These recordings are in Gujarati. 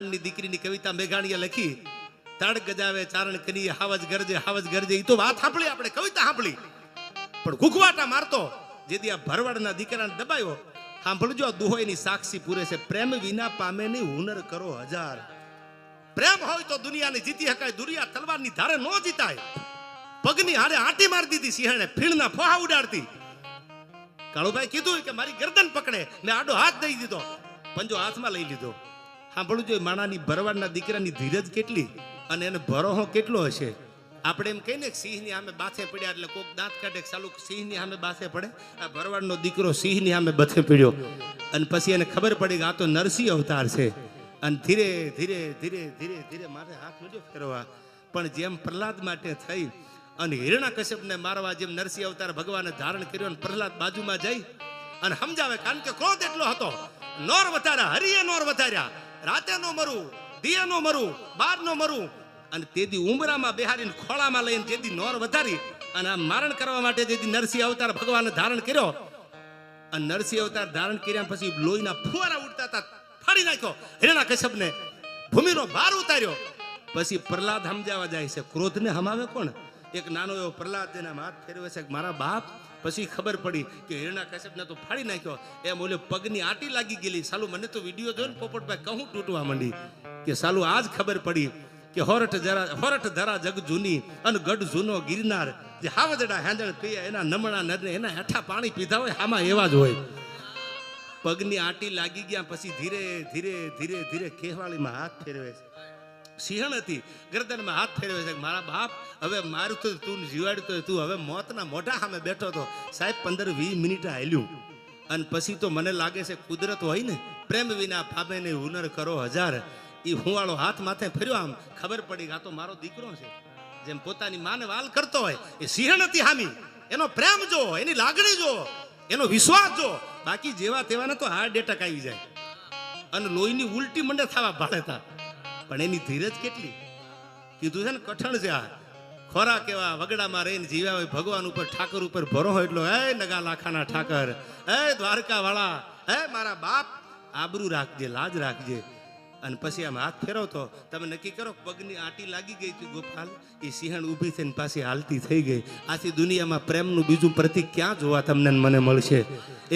ની દીકરીની કવિતા મેઘાણીએ લખી, તાડ ગજાવે ચારણ કરી હાવજ ગરજે. ઈ તો વાત સાંભળી, આપણે કવિતા સાંભળી, પણ ઘૂઘવાટા મારતો જેદી આ ભરવાડના દીકરાને દબાયો. સાંભળજો, આ દુહોયની સાક્ષી પૂરે છે. પ્રેમ વિના પામે નહીં હુનર કરો હજાર. પ્રેમ હોય તો દુનિયાને જીતી શકાય, દુનિયા તલવારની ધારે નો જીતાય. પગની હારે આંટી મારી દીધી સિંહણે, ફીણના ફોહા ઉડાડતી. કાળુભાઈ કીધું કે મારી ગરદન પકડે, મેં આડો હાથ દઈ દીધો, પંજો હાથમાં લઈ લીધો. સાંભળવું જોઈએ, માણાની ભરવાડના દીકરાની ધીરજ કેટલી અને એને ભરોહો કેટલો હશે. આપણે એમ કહીને સિંહની સામે બાથે પડ્યા એટલે કોક દાંત કાઢે, ચાલુ સિંહની સામે બાથે પડે. આ ભરવાડનો દીકરો સિંહની સામે બથે પડ્યો અને પછી એને ખબર પડી કે આ તો નરસિંહ અવતાર છે. અને ધીરે ધીરે ધીરે ધીરે ધીરે મારે હાથ મળ્યો ફેરવા. પણ જેમ પ્રહલાદ માટે થઈ અને હિરણ્યકશ્યપને મારવા જેમ નરસિંહ અવતાર ભગવાને ધારણ કર્યો અને પ્રહલાદ બાજુમાં જઈ અને સમજાવે, કારણ કે ક્રોધ એટલો હતો. નોર વધાર્યા, હરિએ નોર વધાર્યા, રાતે નો મરું, દિયે નો મરું, બાર નો મરું. અને તેદી ઉમરામાં બેહારીને ખોળામાં લઈને જેદી નોર વધારી અને આ મારણ કરવા માટે જેદી નરસિંહ અવતાર ભગવાને ધારણ કર્યો. અને નરસિંહ અવતાર ધારણ કર્યા પછી લોહીના ફુવારા ઉડતા હતા, ફાડી નાખ્યો હિરણ્યકશ્યપને, ભૂમિનો ભાર ઉતાર્યો. પછી પ્રહલાદ સમજાવવા જાય છે. ક્રોધને હમાવે કોણ? એક નાનો એવો પ્રહલાદ એના હાથ ફેરવે છે કે મારા બાપ. પછી ખબર પડી કે હિરણ્યકશ્યપને તો ફાડી નાખ્યો. એમ ઓલે પગની આટી લાગી ગયેલી. સાલું મને તો વિડીયો જોઈને પોપટભાઈ કહું તૂટવા માંડી કે સાલું આજ ખબર પડી કે હોરઠ ધરા જગ જૂની અને ગઢ જૂનો ગિરનાર. જે હાવજડા હેંજણ પીએ એના નમણા નરને એના હેઠા પાણી પીધા હોય, આમાં એવા જ હોય. પગની આટી લાગી ગયા પછી ધીરે ધીરે ધીરે ધીરે કેહવાળીમાં હાથ ફેરવે છે. સિંહણ હતી, ગરદનમાં હાથ ફેરવે છે. મારા બાપ, હવે મારું તો તું જીવાડતો, તું હવે મોતના મોઢા સામે બેઠો હતો. સાહેબ 15-20 મિનિટ હાલ્યું અને પછી તો મને લાગે છે કુદરત હોય ને, પ્રેમ વિના પામે ને હુનર કરો હજાર. એ હુંવાળો હાથ માથે ફેર્યો, આમ ખબર પડી કે આ તો મારો દીકરો છે. જેમ પોતાની માને વાલ કરતો હોય, એ સિંહણ હતી હામી. એનો પ્રેમ જો, એની લાગણી જો, એનો વિશ્વાસ જો. બાકી જેવા તેવાને તો હાર્ટ એટેક આવી જાય અને લોહીની ઉલટી મંડે થવા ભાડેતા. પણ એની ધીરજ કેટલી! કીધું છે ને, કઠણ છે આ. ખોરાક એવા વગડામાં રહીને જીવ્યા હોય, ભગવાન ઉપર ઠાકર ઉપર ભરો હોય એટલો. હે નગા લાખાના ઠાકર, હે દ્વારકા વાળા, હે મારા બાપ, આબરૂ રાખજે, લાજ રાખજે. અને પછી આમ હાથ ફેરવતો, તમે નક્કી કરો પગની આટી લાગી ગઈ હતી ગોપાલ. એ સિંહણ ઊભી થઈને પાછી હાલતી થઈ ગઈ. આથી દુનિયામાં પ્રેમનું બીજું પ્રતીક ક્યાં જોવા તમને મને મળશે?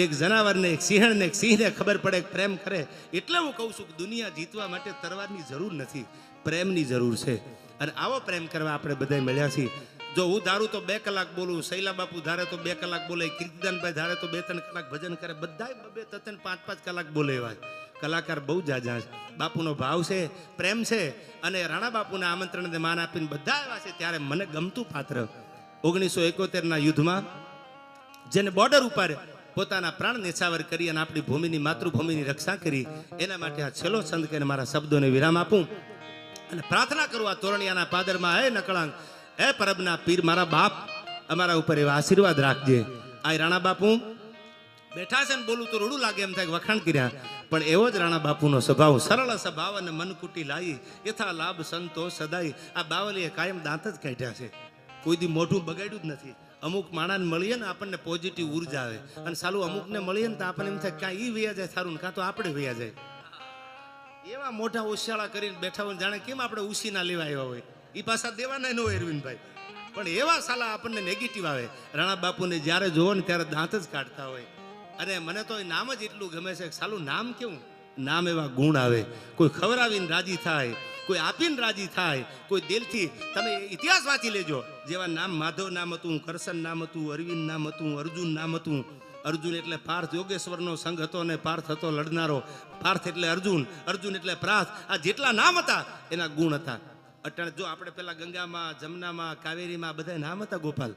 એક જનાવરને, એક સિંહણને, એક સિંહને ખબર પડે કે પ્રેમ કરે. એટલે હું કહું છું કે દુનિયા જીતવા માટે તરવારની જરૂર નથી, પ્રેમની જરૂર છે. અને આવો પ્રેમ કરવા આપણે બધા મળ્યા છીએ. જો હું ધારું તો 2 કલાક બોલું, શૈલા બાપુ ધારે તો 2 કલાક બોલે, કીર્તિદાનભાઈ ધારે તો 2-3 કલાક ભજન કરે, બધા 2-3, 5-5 કલાક બોલે. એવા કલાકાર બહુ જાજા છે. બાપુનો ભાવ છે, પ્રેમ છે. અને રાણા બાપુના આમંત્રણને માન આપીને બધા એવા છે. ત્યારે મને ગમતું પાત્ર 1971ના યુદ્ધમાં જેને બોર્ડર ઉપર પોતાના પ્રાણ નેછાવર કરી અને આપણી ભૂમિની, માતૃભૂમિની રક્ષા કરી, એના માટે આ છેલ્લો છંદ કરીને મારા શબ્દોને વિરામ આપું અને પ્રાર્થના કરું આ તોરણિયાના પાદરમાં. હે નકળાંગ, હે પરબના પીર, મારા બાપ, અમારા ઉપર એવા આશીર્વાદ રાખજે. આ રાણા બાપુ બેઠા છે ને, બોલું તો રૂડું લાગે એમ થાય વખાણ કર્યા, પણ એવો જ રાણા બાપુનો સ્વભાવ. સરળ સ્વભાવ અને મનકુટી લાવી, યથા લાભ સંતોષ સદાય. આ બાવલીએ કાયમ દાંત જ કાઢ્યા છે, કોઈ દી મોઢું બગાડ્યું જ નથી. અમુક માણાને મળીએ ને આપણને પોઝિટિવ ઉર્જા આવે, અને સાલું અમુકને મળીએ ને તો આપણને એમ થાય કાં ઈ વૈયા જાય સારું, કાં તો આપણે વૈયા જાય. એવા મોઢા ઉશિયાળા કરીને બેઠા હોય, જાણે કેમ આપણે ઉશીના લેવા આવ્યા હોય. એ પાછા દેવાના ન હોય અરવિંદભાઈ, પણ એવા સાલા આપણને નેગેટિવ આવે. રાણા બાપુને જ્યારે જોવો ને ત્યારે દાંત જ કાઢતા હોય. અને મને તો એ નામ જ એટલું ગમે છે. સાલું નામ કેવું, નામ એવા ગુણ આવે. કોઈ ખવડાવીને રાજી થાય, કોઈ આપીને રાજી થાય, કોઈ દિલથી. તમે ઇતિહાસ વાંચી લેજો. જેવા નામ માધવ નામ હતું, કરશન નામ હતું, અરવિંદ નામ હતું, અર્જુન નામ હતું. અર્જુન એટલે પાર્થ, યોગેશ્વરનો સંઘ હતો ને પાર્થ હતો લડનારો. પાર્થ એટલે અર્જુન, અર્જુન એટલે પ્રાર્થ. આ જેટલા નામ હતા એના ગુણ હતા. અટાણે જો આપણે પેલા ગંગામાં, જમનામાં, કાવેરીમાં બધા નામ હતા ગોપાલ.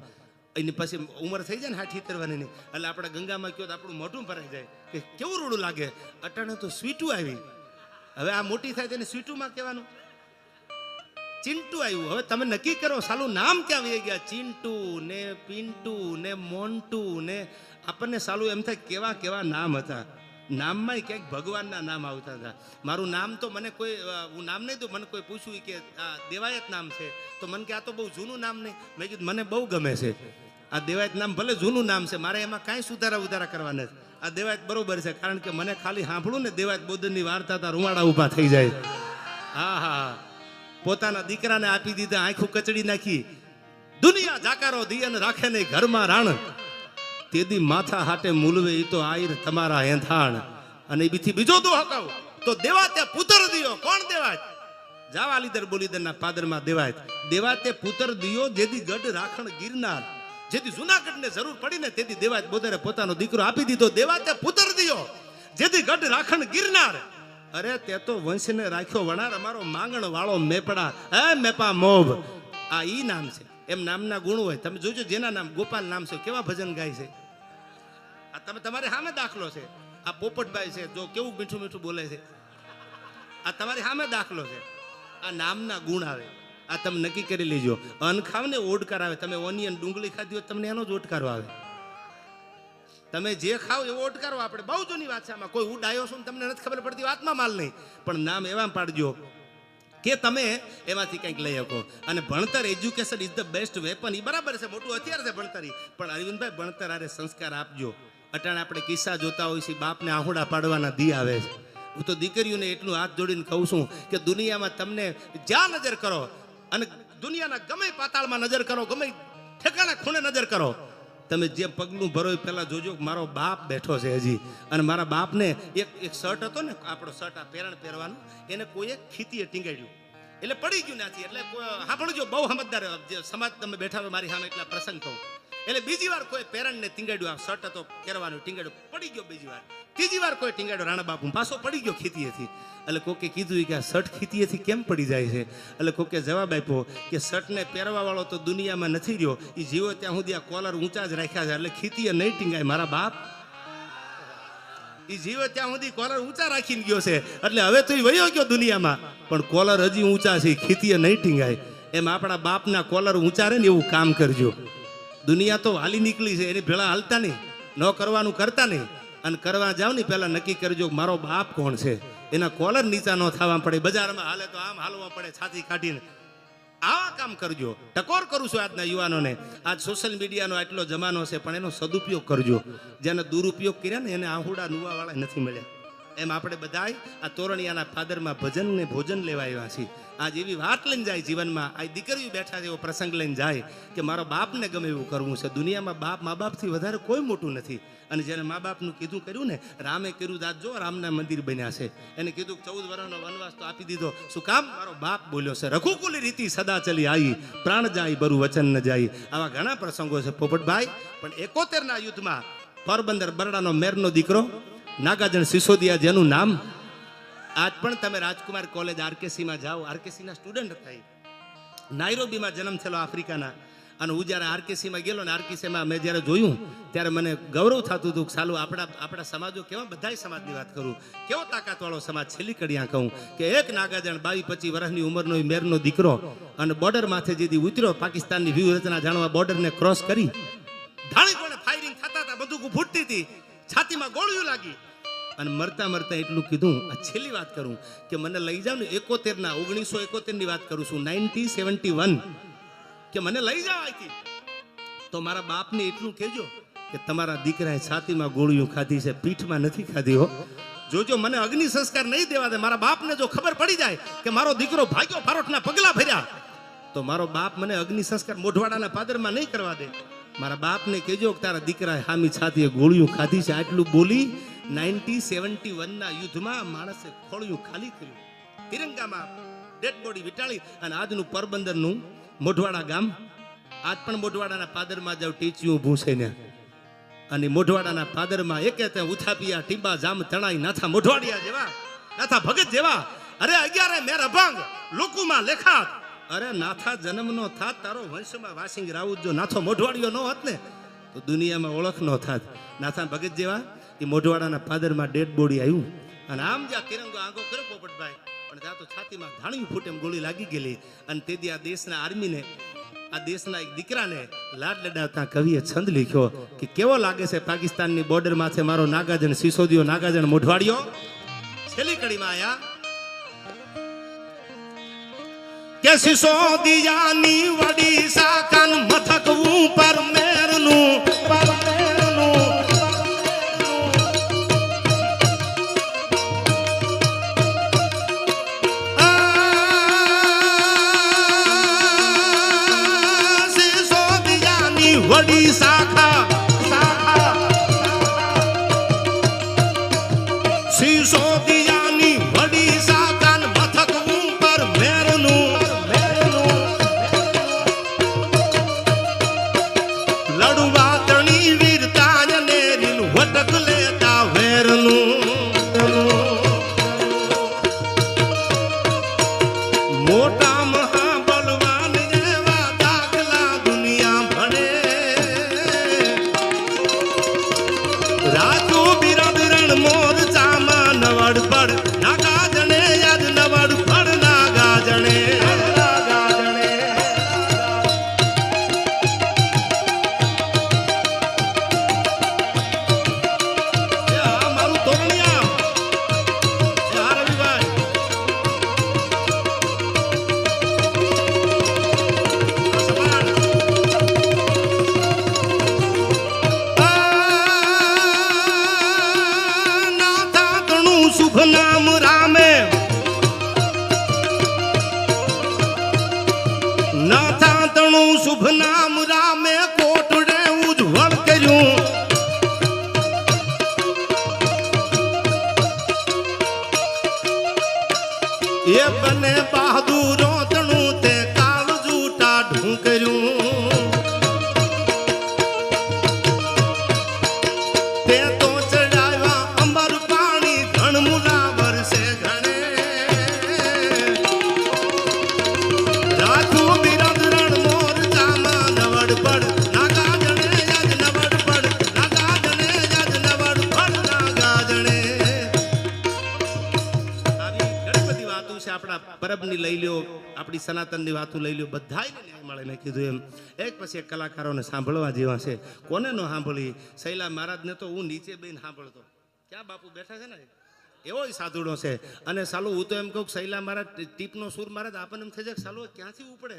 એની પછી ઉંમર થઈ જાય ને 60-70 વર્ષની, એટલે આપણે ગંગામાં કહો તો આપણું મોઢું ભરાઈ જાય કે કેવું રૂડું લાગે. અટાણે તો સ્વીટું આવી. હવે આ મોટી થાય તેને સ્વીટુમાં કહેવાનું. ચિંટુ આવ્યું. હવે તમે નક્કી કરો સાલું નામ ક્યાં આવી ગયા. ચિંટુ ને પિન્ટુ ને મોન્ટુ ને, આપણને સાલું એમ થાય કેવા કેવા નામ હતા. નામમાં ક્યાંક ભગવાનના નામ આવતા હતા. મારું નામ તો મને કોઈ, હું નામ નહીં દઉં, મને કોઈ પૂછ્યું કે આ દેવાયત નામ છે તો મને કે આ તો બહુ જૂનું નામ નહીં. મેં કીધું મને બહુ ગમે છે આ દેવાયત નામ. ભલે જૂનું નામ છે, મારે એમાં કાંઈ સુધારા કરવા નથી. આ દેવાયત બરોબર છે, કારણ કે મને ખાલી સાંભળું ને દેવાયત બોધનની વાર્તા, રૂવાડા ઊભા થઈ જાય. પોતાના દીકરાને આપી દીધા, આંખું કચડી નાખી. દુનિયા જાકારો દિયન રાખે ને ઘરમાં રાણ, તેદી માથા હાટે મૂલવે ઈ તો આઈર તમારા હેંથાણ. અને બીથી બીજો દો હકાવ તો દેવા તે પુત્ર દિયો. કોણ દેવાય? જાવા લીધર બોલીદરના પાદરમાં દેવાય. દેવા તે પુત્ર દિયો જેદી ગઢ રાખણ ગિરનાર. જેદી જુનાગઢને જરૂર પડીને તેદી દેવાય બોધરે પોતાનો દીકરો આપી દીધો. દેવા તે પુત્ર દિયો જેદી ગઢ રાખણ ગિરનાર. અરે તે તો વંશને રાખ્યો વણાર, અમારો માંગણ વાળો મેપડા હે મેપા મોભ. આ ઈ નામ છે. એમ નામના ગુણ હોય. તમે જોજો જેના નામ ગોપાલ નામ છે, કેવા ભજન ગાય છે. આ તમે તમારી સામે દાખલો છે. આ પોપટભાઈ છે, જો કેવું મીઠું મીઠું બોલે છે. આ તમારી સામે દાખલો છે. આ નામના ગુણ આવે. આ તમે નક્કી કરી લેજો. અન્ન ખાવ ને ઓડકાર આવે. તમે ઓનિયન ડુંગળી ખાધી હોય તમને એનો જ ઓડકારો આવે. તમે જે ખાવ એવો ઓડકારો. આપણે બહુ જૂની વાત છે આમાં. કોઈ ઉડાયો છું તમને નથી ખબર પડતી, વાતમાં માલ નહીં. પણ નામ એવા પાડજો કે તમે એમાંથી કંઈક લઈ શકો. અને ભણતર, education is the best weapon. એ બરાબર છે, મોટું હથિયાર છે ભણતર. પણ અરવિંદભાઈ ભણતર આરે સંસ્કાર આપજો. અટાણે આપણે કિસ્સા જોતા હોય છે, બાપને આહુડા પાડવાના દી આવે છે. હું તો દીકરીઓને એટલું હાથ જોડીને કહું છું કે દુનિયામાં તમને જ્યાં નજર કરો અને દુનિયાના ગમે પાતાળમાં નજર કરો, ગમે ઠેકાણા ખૂણે નજર કરો, તમે જે પગલું ભરો એ પહેલા જોજો મારો બાપ બેઠો છે હજી. અને મારા બાપને એક શર્ટ હતો ને, આપણો શર્ટ આ પેરણ પહેરવાનું, એને કોઈએ ખીતીએ ટીંગાડ્યું એટલે પડી ગયું નથી. એટલે સાંભળજો, બહુ સમજદાર સમાજ તમે બેઠા હોય મારી સામે, એટલા પ્રસંગ કહું. એટલે બીજી વાર કોઈ પેરણને ટીંગાડ્યું, આ શર્ટ હતો પહેરવાનું, ટીંગાડ્યું, પડી ગયો. બીજી વાર, ત્રીજી વાર કોઈ ટીંગાડ્યો રાણા બાપુ, પાછો પડી ગયો ખીતીએથી. એટલે કોકે કીધું કે આ શર્ટ ખીતીએથી કેમ પડી જાય છે? એટલે કોકે જવાબ આપ્યો કે શર્ટને પહેરવા વાળો તો દુનિયામાં નથી રહ્યો, એ જીવો ત્યાં સુધી આ કોલર ઊંચા જ રાખ્યા છે, એટલે ખીતીએ નહીં ટીંગાય. મારા બાપ એ જીવો ત્યાં સુધી કોલર ઊંચા રાખીને ગયો છે, એટલે હવે તો એ વયો ગયો દુનિયામાં, પણ કોલર હજી ઊંચા છે, ખીતીએ નહીં ટીંગાય. એમ આપણા બાપના કોલર ઊંચા રહે ને એવું કામ કરજો. દુનિયા તો હાલી નીકળી છે, એની ભેળા હાલતા નહીં, ન કરવાનું કરતા નહીં. અને કરવા જાવ ને પહેલા નક્કી કરજો મારો બાપ કોણ છે. એના કોલર નીચા ન થવા પડે. બજારમાં હાલે તો આમ હાલવા પડે છાતી કાઢીને. આવા કામ કરજો. ટકોર કરું છું આજના યુવાનોને. આજ સોશિયલ મીડિયાનો આટલો જમાનો છે, પણ એનો સદુપયોગ કરજો. જેને દુરુપયોગ કર્યા ને એને આહુડા નુવાવાળા નથી મળ્યા. એમ આપણે બધાય આ તોરણિયાના ફાદરમાં ભજન ને ભોજન લેવા આવ્યા છીએ. આજ એવી વાત લઈને જાય જીવનમાં. આ દીકરીઓ બેઠા છે, એવો પ્રસંગ લઈને જાય કે મારો બાપને ગમે એવું કરવું છે. દુનિયામાં બાપ મા બાપથી વધારે કોઈ મોટું નથી. અને જેને મા બાપનું કીધું કર્યું ને, રામે કર્યું દાદ જો રામના મંદિર બન્યા છે. એને કીધું 14 વર્ષનો વનવાસ તો આપી દીધો. શું કામ? મારો બાપ બોલ્યો છે. રઘુકુલી રીતિ સદા ચલી આવી, પ્રાણ જાય બરુ વચન ન જાય. આવા ઘણા પ્રસંગો છે પોપટભાઈ. પણ 71ના યુદ્ધમાં પોરબંદર બરડાનો મેરનો દીકરો નાગાજણ સિસોદિયા, જેનું નામ આજ પણ તમે રાજકુમાર કોલેજ આરકેસીમાં જાઓ, આરકેસીના સ્ટુડન્ટ હતા. નાઇરોબીમાં જન્મ થયેલો આફ્રિકાના. અને હું જ્યારે આરકેસીમાં ગયેલો ને આરકેસીમાં મેં જ્યારે જોયું ત્યારે મને ગૌરવ થતું હતું કે સાલું આપણા સમાજો કેવા, બધા સમાજની વાત કરું, કેવો તાકાતવાળો સમાજ. છેલ્લી કડિયા કહું કે એક નાગાજણ 22-25 વર્ષની ઉંમરનો મેરનો દીકરો અને બોર્ડર માથે જેથી ઉતર્યો, પાકિસ્તાનની વ્યૂહરચના જાણવા બોર્ડરને ક્રોસ કરી, ધાણી કોણે ફાયરિંગ થતા હતા, બંદૂક ફૂટતી હતી, છાતીમાં ગોળીઓ લાગી અને મરતા મરતા એટલું કીધું. આ છેલ્લી વાત કરું કે મને લઈ જાવ ને 1971ની વાત કરું છું, 1971, કે મને લઈ જાવ અહીંથી તો મારા બાપને એટલું કહેજો કે તમારા દીકરાએ છાતીમાં ગોળીઓ ખાધી છે, પીઠમાં નથી ખાધી હો. જોજો મને અગ્નિ સંસ્કાર નહીં દેવા દે. મારા બાપને જો ખબર પડી જાય કે મારો દીકરો ભાગ્યો, ફારોટના પગલા ભર્યા, તો મારો બાપ મને અગ્નિ સંસ્કાર મોઢવાડાના પાદરમાં નહીં કરવા દે. મારા બાપને કહેજો કે તારા દીકરાએ હામી છાતીએ ગોળીઓ ખાધી છે. આટલું બોલી 1971ના યુદ્ધમાં માણસે ખોળિયું ખાલી કર્યું, તિરંગામાં ડેડ બોડી વિટાળી. અને આજનું પોરબંદરનું મોઢવાડા ગામ, આજ પણ મોઢવાડાના પાદરમાં જાવ ટીચિયું ઊભું છે ને, અને મોઢવાડાના પાદરમાં એકે તે ઉથાપિયા ટીબા જામ તણાઈ નાથા મોઢવાડિયા જેવા, નાથા ભગત જેવા. અરે 11 મેર અભંગ લોકોમાં લેખાત. અરે નાથા જન્મ નો થાત, તારો વંશમાં વાસિંગ રાઉત જો નાથો મોઢવાડિયો ન હોત ને તો દુનિયામાં ઓળખ ન થાત. નાથા ભગત જેવા એ મોઢવાડાના પાદરમાં ડેડ બોડી આવ્યું. અને આમ જ્યાં તિરંગો આંગો કર્યો પોપટભાઈ, પણ ત્યાં તો છાતીમાં ધાણી ફૂટ એમ ગોળી લાગી ગયેલી. અને તેથી આ દેશના આર્મીને, આ દેશના એક દીકરાને લાડ લડાવતા કવિએ છંદ લખ્યો કે કેવો લાગે છે પાકિસ્તાનની બોર્ડર માથે મારો નાગાજણ સિસોદિયો, નાગાજણ મોઢવાડિયો. છેલ્લી કડીમાં આયા કે સિસોદિયાની વડી સાકાન મથક ઉપર મેરનું મોટા મહા બલવાન એવા દાખલા દુનિયા ભણે રાજુ બિરાદરણ મોર ચામા નવડ પડ ના ગાજણે યાદ નવડ પડ ના ગાજણે મારું તોરણિયા રવિભાઈ શુભ નામ રામે નાથા તણું શુભ નામ રામે કોટડે ઉજ્જવળ કર્યું એ બને બહાદુરો તણું તે કાળ જૂટા ઢું કર્યું તે તો ચડાવ્યા અંબર પાણી ઘણમુલા વરસે ઘણે રાજુ બિરાદરણ મોર ચામા નવડ પડ ના ગાજણે યાદ નવડ પડ ના ગાજણે યાદ નવડ પડ ના ગાજણે આવી ઘણી બધી વાતો છે આપણા પરબની લઈ લ્યો આપણી સનાતનની વાતો લઈ લ્યો બધાયને ન્યાય મળે મેં કીધું એમ એક પછી એક કલાકારોને સાંભળવા જેવા છે કોને નો સાંભળી શૈલા મહારાજને તો હું નીચે બેન સાંભળતો ક્યાં બાપુ બેઠા છે ને એવો સાધુડો છે અને સાલું હું તો એમ કહું શૈલા મહારાજ ટીપનો સુર મહારાજ આપણને એમ થઈ જાય સાલું ક્યાંથી ઉપડે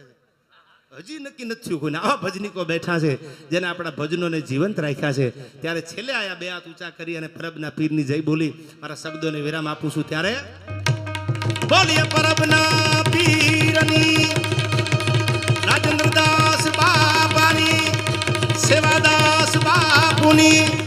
હજી નક્કી નથી થયું કોઈને આવા ભજનીકો બેઠા છે જેને આપણા ભજનોને જીવંત રાખ્યા છે ત્યારે છેલ્લે આયા બે હાથ ઊંચા કરી અને પરબના પીરની જય બોલી મારા શબ્દોને વિરામ આપું છું ત્યારે બોલીએ પરબના પીરની રાજેન્દ્રદાસ બાપાની સેવાદાસ બાપુની